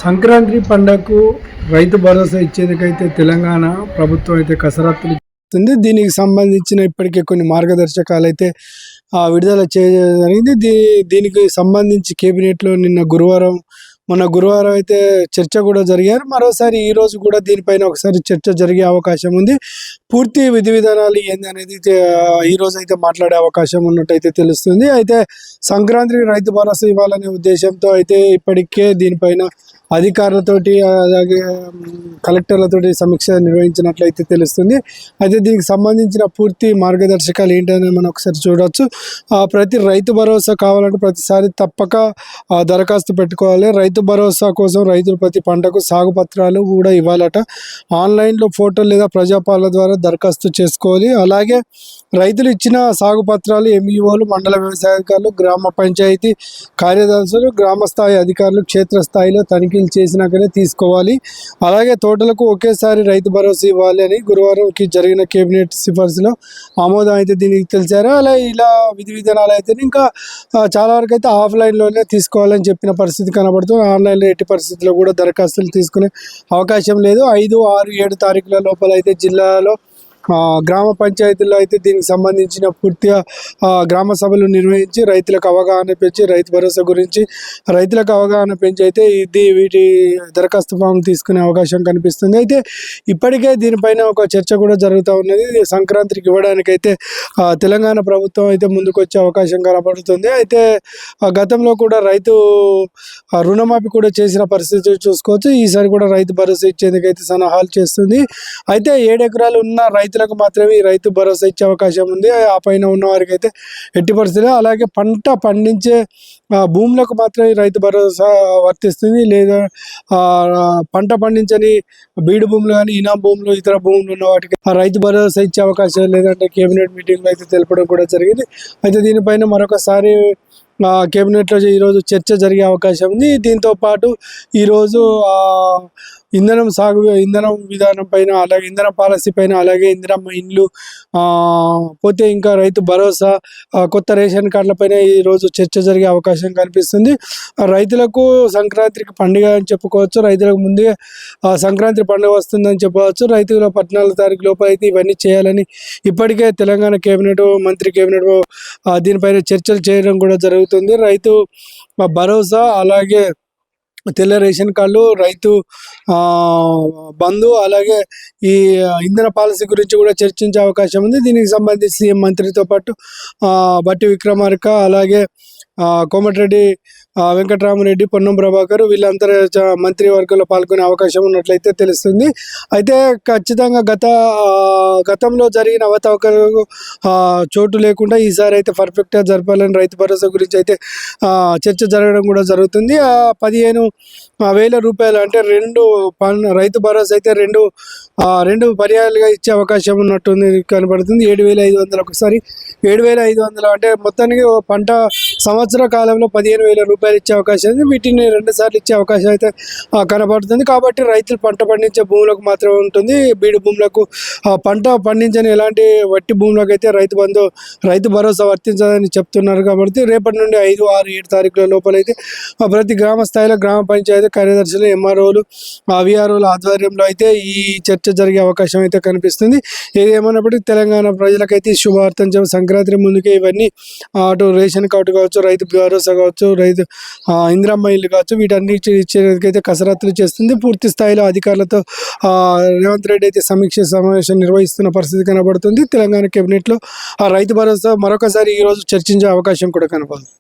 సంక్రాంతి పండగకు రైతు భరోసా ఇచ్చేందుకైతే తెలంగాణ ప్రభుత్వం అయితే కసరత్తులు చేస్తుంది. దీనికి సంబంధించిన ఇప్పటికే కొన్ని మార్గదర్శకాలు అయితే విడుదల చేయడం జరిగింది. దీనికి సంబంధించి కేబినెట్లో మొన్న గురువారం అయితే చర్చ కూడా జరిగారు. మరోసారి ఈ రోజు కూడా దీనిపైన ఒకసారి చర్చ జరిగే అవకాశం ఉంది. పూర్తి విధి విధానాలు ఏంది అనేది ఈ రోజు అయితే మాట్లాడే అవకాశం ఉన్నట్టయితే తెలుస్తుంది. అయితే సంక్రాంతికి రైతు భరోసా ఇవ్వాలనే ఉద్దేశంతో అయితే ఇప్పటికే దీనిపైన అధికారులతోటి అలాగే కలెక్టర్లతోటి సమీక్ష నిర్వహించినట్లయితే తెలుస్తుంది. అయితే దీనికి సంబంధించిన పూర్తి మార్గదర్శకాలు ఏంటని మనం ఒకసారి చూడవచ్చు. ప్రతి రైతు భరోసా కావాలంటే ప్రతిసారి తప్పక దరఖాస్తు పెట్టుకోవాలి. రైతు భరోసా కోసం రైతులు ప్రతి పంటకు సాగు పత్రాలు కూడా ఇవ్వాలట. ఆన్లైన్లో ఫోటోలు లేదా ప్రజాపాలన ద్వారా దరఖాస్తు చేసుకోవాలి. అలాగే రైతులు ఇచ్చిన సాగు పత్రాలు ఎంఈఓలు, మండల వ్యవసాయాధికారులు, గ్రామ పంచాయతీ కార్యదర్శులు, గ్రామ స్థాయి అధికారులు క్షేత్రస్థాయిలో తనిఖీలు చేసినాకనే తీసుకోవాలి. అలాగే తోటలకు ఒకేసారి రైతు భరోసా ఇవ్వాలి అని గురువారంకి జరిగిన కేబినెట్ సిఫార్సులో ఆమోదం అయితే దీనికి తెలిసారు. అలా ఇలా విధి విధానాలు అయితే ఇంకా చాలా వరకు అయితే ఆఫ్లైన్లోనే తీసుకోవాలని చెప్పిన పరిస్థితి కనబడుతుంది. ఆన్లైన్లో ఎట్టి పరిస్థితుల్లో కూడా దరఖాస్తులు తీసుకునే అవకాశం లేదు. 5, 6, 7 తారీఖుల లోపల అయితే జిల్లాలో గ్రామ పంచాయతీల్లో అయితే దీనికి సంబంధించిన పూర్తిగా గ్రామ సభలు నిర్వహించి రైతులకు అవగాహన పెంచి రైతు భరోసా గురించి రైతులకు అవగాహన పెంచి అయితే వీటి దరఖాస్తు ఫామ్ తీసుకునే అవకాశం కనిపిస్తుంది. అయితే ఇప్పటికే దీనిపైన ఒక చర్చ కూడా జరుగుతూ ఉన్నది. సంక్రాంతికి ఇవ్వడానికైతే తెలంగాణ ప్రభుత్వం అయితే ముందుకు వచ్చే అవకాశం కనబడుతుంది. అయితే గతంలో కూడా రైతు రుణమాఫీ కూడా చేసిన పరిస్థితి చూసుకోవచ్చు. ఈసారి కూడా రైతు భరోసా ఇచ్చేందుకైతే సన్నాహాలు చేస్తుంది. అయితే 7 ఎకరాలు ఉన్న రైతులకు మాత్రమే ఈ రైతు భరోసా ఇచ్చే అవకాశం ఉంది. ఆ పైన ఉన్న వారికి అయితే ఎట్టి పరిస్థితులు, అలాగే పంట పండించే భూములకు మాత్రమే రైతు భరోసా వర్తిస్తుంది. లేదా పంట పండించని బీడు భూములు కానీ ఇనాం భూములు ఇతర భూములు ఉన్న వాటికి రైతు భరోసా ఇచ్చే అవకాశం లేదంటే కేబినెట్ మీటింగ్లో అయితే తెలపడం కూడా జరిగింది. అయితే దీనిపైన మరొకసారి కేబినెట్లో ఈరోజు చర్చ జరిగే అవకాశం ఉంది. దీంతో పాటు ఈరోజు ఇంధనం విధానం పైన, అలాగే ఇంధన పాలసీ పైన, అలాగే ఇందిరమ్మ ఇండ్లు పోతే ఇంకా రైతు భరోసా, కొత్త రేషన్ కార్డుల పైన ఈరోజు చర్చ జరిగే అవకాశం కనిపిస్తుంది. రైతులకు సంక్రాంతికి పండుగ అని చెప్పుకోవచ్చు. రైతులకు ముందే సంక్రాంతి పండుగ వస్తుందని చెప్పవచ్చు. రైతుల 14 తారీఖు లోపల అయితే ఇవన్నీ చేయాలని ఇప్పటికే తెలంగాణ మంత్రి కేబినెట్ దీనిపైన చర్చలు చేయడం కూడా జరుగుతుంది. రైతు భరోసా, అలాగే తెల్ల రేషన్ కార్డులు, రైతు బంధు, అలాగే ఈ ఇంధన పాలసీ గురించి కూడా చర్చించే అవకాశం ఉంది. దీనికి సంబంధించి సీఎం మంత్రితో పాటు బట్టి విక్రమార్క, అలాగే కోమటిరెడ్డి వెంకటరామరెడ్డి, పొన్నం ప్రభాకర్ వీళ్ళంతా మంత్రివర్గంలో పాల్గొనే అవకాశం ఉన్నట్లయితే తెలుస్తుంది. అయితే ఖచ్చితంగా గతంలో జరిగిన అవతవకలకు చోటు లేకుండా ఈసారి అయితే పర్ఫెక్ట్గా జరపాలని రైతు భరోసా గురించి అయితే చర్చ జరగడం కూడా జరుగుతుంది. 15,000 రూపాయలు అంటే రైతు భరోసా అయితే రెండు పర్యాయాలుగా ఇచ్చే అవకాశం ఉన్నట్టుంది కనబడుతుంది. 7,500 ఒకసారి, 7,500 అంటే మొత్తానికి పంట సంవత్సర కాలంలో 15,000 రూపాయలు ఇచ్చే అవకాశం ఉంది. వీటిని 2 సార్లు ఇచ్చే అవకాశం అయితే కనబడుతుంది. కాబట్టి రైతులు పంట పండించే భూములకు మాత్రమే ఉంటుంది. బీడు భూములకు, పంట పండించని ఎలాంటి వట్టి భూములకు అయితే రైతు భరోసా వర్తించదని చెప్తున్నారు. కాబట్టి రేపటి నుండి 5, 6, 7 తారీఖుల లోపల అయితే ప్రతి గ్రామ స్థాయిలో గ్రామ పంచాయతీ కార్యదర్శులు, ఎంఆర్ఓలు, విఆర్ఓల ఆధ్వర్యంలో అయితే ఈ చర్చ జరిగే అవకాశం అయితే కనిపిస్తుంది. ఏది ఏమన్నప్పటికీ తెలంగాణ ప్రజలకైతే శుభవార్తం. సంక్రాంతి ముందుకే ఇవన్నీ అటు రేషన్ కార్డు కావచ్చు, రైతు భరోసా కావచ్చు, రైతు ఇందిరమ్మ ఇల్లు కావచ్చు, వీటన్నిటి ఇచ్చేందుకైతే కసరత్తులు చేస్తుంది. పూర్తి స్థాయిలో అధికారులతో రేవంత్ రెడ్డి అయితే సమీక్ష సమావేశం నిర్వహిస్తున్న పరిస్థితి కనబడుతుంది. తెలంగాణ కేబినెట్లో రైతు భరోసా మరొకసారి ఈరోజు చర్చించే అవకాశం కూడా కనబడుతుంది.